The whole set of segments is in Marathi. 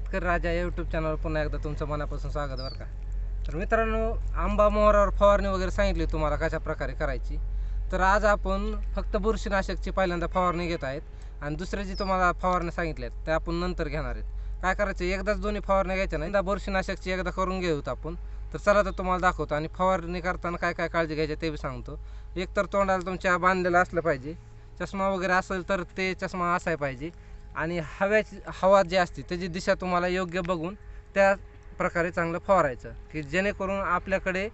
शेतकरी राजा या यूट्यूब चॅनलवर पुन्हा एकदा तुमचं मनापासून स्वागत बरं का. तर मित्रांनो, आंबा मोहरावर फवारणी वगैरे सांगितली तुम्हाला कशा प्रकारे करायची. तर आज आपण फक्त बुरशीनाशकची पहिल्यांदा फवारणी घेत आहेत आणि दुसऱ्या जी तुम्हाला फवारणी सांगितल्यात त्या आपण नंतर घेणार आहेत. काय करायचं, एकदाच दोन्ही फवारण्या घ्यायच्या नाही, बुरशीनाशकची एकदा करून घेऊत आपण. तर चला तर तुम्हाला दाखवतो आणि फवारणी करताना काय काय काळजी घ्यायची ते बी सांगतो. एक तर तोंडाला तुमच्या बांधलेलं असलं पाहिजे, चष्मा वगैरे असेल तर ते चष्मा असाय पाहिजे आणि हवा जी असते त्याची दिशा तुम्हाला योग्य बघून त्या प्रकारे चांगलं फवारायचं, की जेणेकरून आपल्याकडे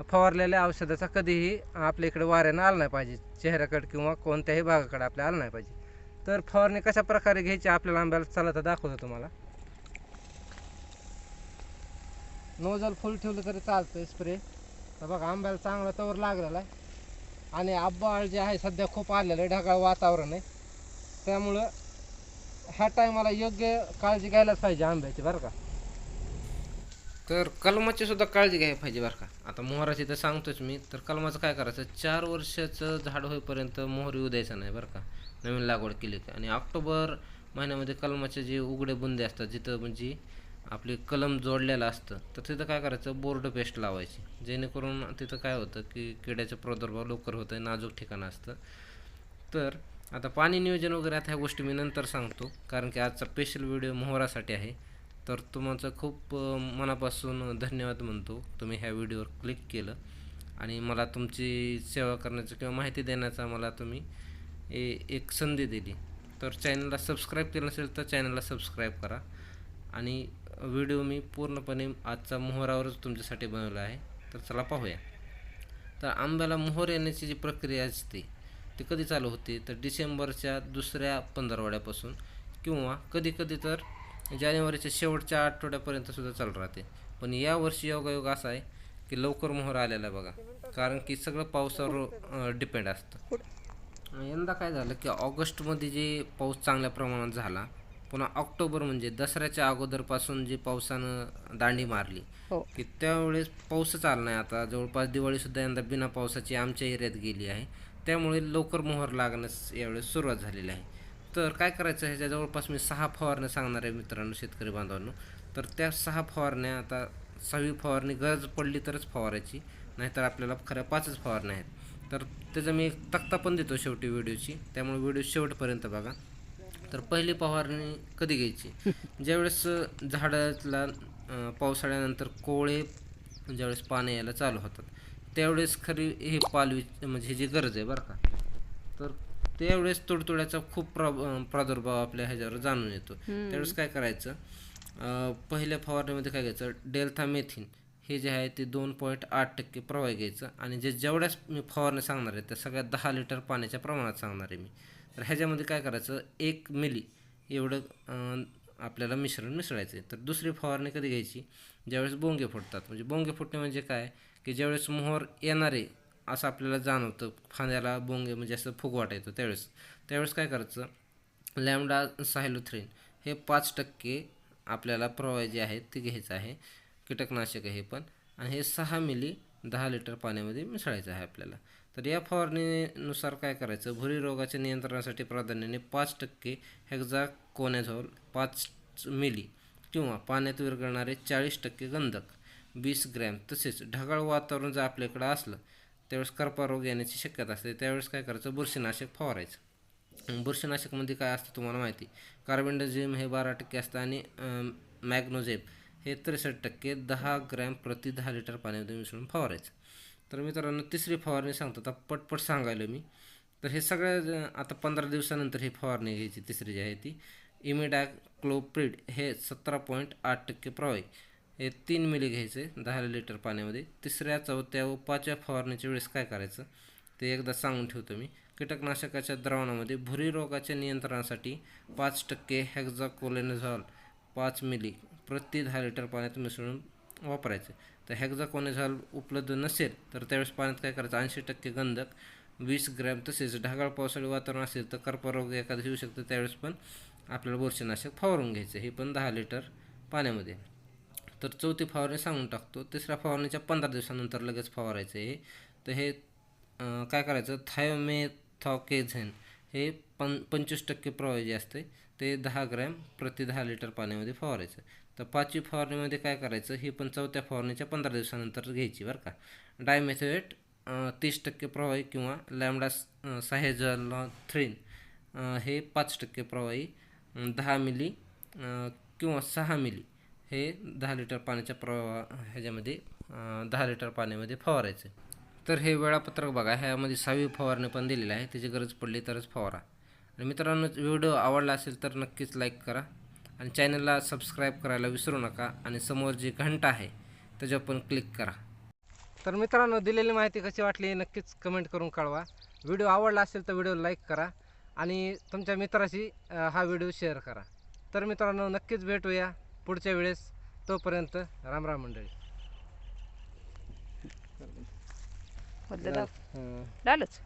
फवारलेल्या औषधाचा कधीही आपल्या इकडे वाऱ्यानं आला नाही पाहिजे, चेहऱ्याकडे किंवा कोणत्याही भागाकडे आपल्या आलं नाही पाहिजे. तर फवारणी कशा प्रकारे घ्यायची आपल्याला आंब्याला चला तर दाखवतो तुम्हाला. नोजल फुल ठेवलं तरी चालतं स्प्रे. तर बघा आंब्याला चांगला तवर लागलेला आहे आणि आंबा जे आहे सध्या खूप आलेलं आहे, ढगाळ वातावरण आहे, त्यामुळं ह्या टायमाला योग्य काळजी घ्यायलाच पाहिजे आंब्याची बरं का. तर कलमाची सुद्धा काळजी घ्यायला पाहिजे बरं का. आता मोहराची तर सांगतोच मी. तर कलमाचं काय करायचं, 4 वर्षाचं झाड होईपर्यंत मोहर येऊ द्यायचं नाही बरं का, नवीन लागवड केली का. आणि ऑक्टोबर महिन्यामध्ये कलमाचे जे उघडे बुंदे असतात, जिथं म्हणजे आपले कलम जोडलेलं असतं, तर तिथं काय करायचं, बोर्ड पेस्ट लावायची, जेणेकरून तिथं काय होतं की किड्याचा प्रादुर्भाव लवकर होतं आहे, नाजूक ठिकाण असतं. तर आता पाणी नियोजन वगैरे आता ह्या गोष्टी मी नंतर सांगतो, कारण की आजचा स्पेशल व्हिडिओ मोहरासाठी आहे. तर तुमचं खूप मनापासून धन्यवाद म्हणतो, तुम्ही ह्या व्हिडिओवर क्लिक केलं आणि मला तुमची सेवा करण्याचं किंवा माहिती देण्याचा मला तुम्ही एक संधी दिली. तर चॅनलला सबस्क्राईब केलं नसेल तर चॅनलला सबस्क्राईब करा. आणि व्हिडिओ मी पूर्णपणे आजचा मोहरावरच तुमच्यासाठी बनवला आहे. तर चला पाहूया. तर आंब्याला मोहर येण्याची जी प्रक्रिया असते ती कधी चालू होते, तर डिसेंबरच्या दुसऱ्या पंधरवड्यापासून किंवा कधी कधी तर जानेवारीच्या शेवटच्या आठवड्यापर्यंत सुद्धा चालू राहते. पण यावर्षी योगायोग असा आहे की लवकर मोहर आलेला बघा, कारण की सगळं पावसावर डिपेंड असतं. यंदा काय झालं की ऑगस्टमध्ये जे पाऊस चांगल्या प्रमाणात झाला, पुन्हा ऑक्टोबर म्हणजे दसऱ्याच्या अगोदरपासून जे पावसानं दांडी मारली की त्यावेळेस पाऊसच आला नाही. आता जवळपास दिवाळीसुद्धा यंदा बिना पावसाची आमच्या एरियात गेली आहे, त्यामुळे लवकर मोहर लागण्यास यावेळेस सुरुवात झालेली आहे. तर काय करायचं, ह्याच्या जवळपास मी 6 फवारण्या सांगणार आहे मित्रांनो, शेतकरी बांधवांनो. तर त्या 6 फवारण्या, आता 6वी फवारणी गरज पडली तरच फवारायची, नाहीतर आपल्याला खऱ्या 5च फवारण्या आहेत. तर त्याचा मी एक तक्ता पण देतो शेवटी व्हिडिओची, त्यामुळे व्हिडिओ शेवटपर्यंत बघा. तर पहिली फवारणी कधी घ्यायची, ज्यावेळेस झाडाला पावसाळ्यानंतर कोळे ज्यावेळेस पाणी यायला चालू होतात त्यावेळेस खरी हे पालवी म्हणजे ह्याची गरज आहे बरं का. तर त्यावेळेस तुडतुड्याचा खूप प्रादुर्भाव आपल्या ह्याच्यावर जाणून येतो. त्यावेळेस काय करायचं, पहिल्या फवारणीमध्ये काय घ्यायचं, डेल्थामेथिन हे जे आहे ते 2.8% प्रवाह घ्यायचं. आणि जेवढ्याच मी फवारणी सांगणार आहे त्या सगळ्या 10 लिटर पाण्याच्या प्रमाणात सांगणार आहे मी. तर ह्याच्यामध्ये काय करायचं, 1 मिली एवढं आपल्याला मिश्रण मिसळायचं आहे. तर दुसरी फवारणी कधी घ्यायची, ज्यावेळेस बोंगे फुटतात. म्हणजे बोंगे फुटणे म्हणजे काय, की ज्यावेळेस मोहर येणारे असं आपल्याला जाणवतं, फांद्याला बोंगे म्हणजे असं फुगवाट येतो, त्यावेळेस काय करायचं, लॅम्बडा सायलोथ्रिन हे 5% आपल्याला प्रवाह जे आहे ते घ्यायचं आहे, कीटकनाशक आहे हे पण. आणि हे 6 मिली 10 लिटर पाण्यामध्ये मिसळायचं आहे आपल्याला. तर या फवारणीनुसार काय करायचं, भुरी रोगाच्या नियंत्रणासाठी प्राधान्याने 5% हेक्झाकोनॅझोल 5 मिली किंवा पाण्यात विरघळणारे 40% गंधक 20 ग्रॅम. तसेच ढगाळ वातावरण जर आपल्याकडं असलं त्यावेळेस कर्करोग येण्याची शक्यता असते, त्यावेळेस काय करायचं, बुरशीनाशक फवारायचं. बुरशीनाशकमध्ये काय असतं तुम्हाला माहिती, कार्बेंडाझिम हे 12% असतं आणि मॅग्नोझेब हे 63%, 10 ग्रॅम प्रति 10 लिटर पाण्यामध्ये मिसळून फवारायचं. तर मित्रांनो, तिसरी फवारणी सांगतो आता पटपट सांगायला मी. तर हे सगळ्या आता 15 दिवसानंतर ही फवारणी घ्यायची. तिसरी जी आहे ती इमिडॅक्लोप्रिड हे 17.8% प्रवाही हे 3 मिली घ्यायचे 10 लिटर पाण्यामध्ये. तिसऱ्या, चौथ्या व 5व्या फवारणीच्या वेळेस काय करायचं ते एकदा सांगून ठेवतो मी. कीटकनाशकाच्या द्रावणामध्ये भुरी रोगाच्या नियंत्रणासाठी 5% हेक्झाकोनॅझोल 5 मिली प्रति 10 लिटर पाण्यात मिसळून वापरायचे. तर हेक्झाकोनॅझोल उपलब्ध नसेल तर त्यावेळेस पाण्यात काय करायचं, 80% गंधक 20 ग्रॅम. तसेच ढगाळ पावसाळी वातावरण असेल तर कर्करोग एखादं येऊ शकतं, त्यावेळेस पण आपल्याला बुरशीनाशक फवारून घ्यायचं, हे पण 10 लिटर पाण्यामध्ये. तर चौथी फवारणी सांगून टाकतो, तिसऱ्या फवारणीच्या 15 दिवसानंतर लगेच फवारायचं हे. तर हे काय करायचं, थायोमेथॉकेझेन हे 25% प्रवाह जे असते ते 10 ग्रॅम प्रति 10 लिटर पाण्यामध्ये फवारायचं. तर 5वी फवारणीमध्ये काय करायचं, ही पण 4थ्या फवारणीच्या 15 दिवसानंतर घ्यायची बरं का. डायमेथोएट 30% प्रवाही किंवा लॅम्बडा साहेझोथ्रिन हे 5% प्रवाही 10 मिली किंवा 6 मिली हे 10 लिटर पाण्याच्या ह्याच्यामध्ये 10 लिटर पाण्यामध्ये फवारायचं. तर हे वेळापत्रक बघा, ह्यामध्ये 6वी फवारणी पण दिलेली आहे, त्याची गरज पडली तरच फवारा. आणि मित्रांनो, व्हिडिओ आवडला असेल तर नक्कीच लाईक करा आणि चॅनलला सबस्क्राईब करायला विसरू नका आणि समोर जी घंटा आहे त्याच्यावर पण क्लिक करा. तर मित्रांनो, दिलेली माहिती कशी वाटली नक्कीच कमेंट करून कळवा. व्हिडिओ आवडला असेल तर व्हिडिओ लाईक करा आणि तुमच्या मित्राशी हा व्हिडिओ शेअर करा. तर मित्रांनो, नक्कीच भेटूया पुढच्या वेळेस. तोपर्यंत राम राम मंडळी. झालंच.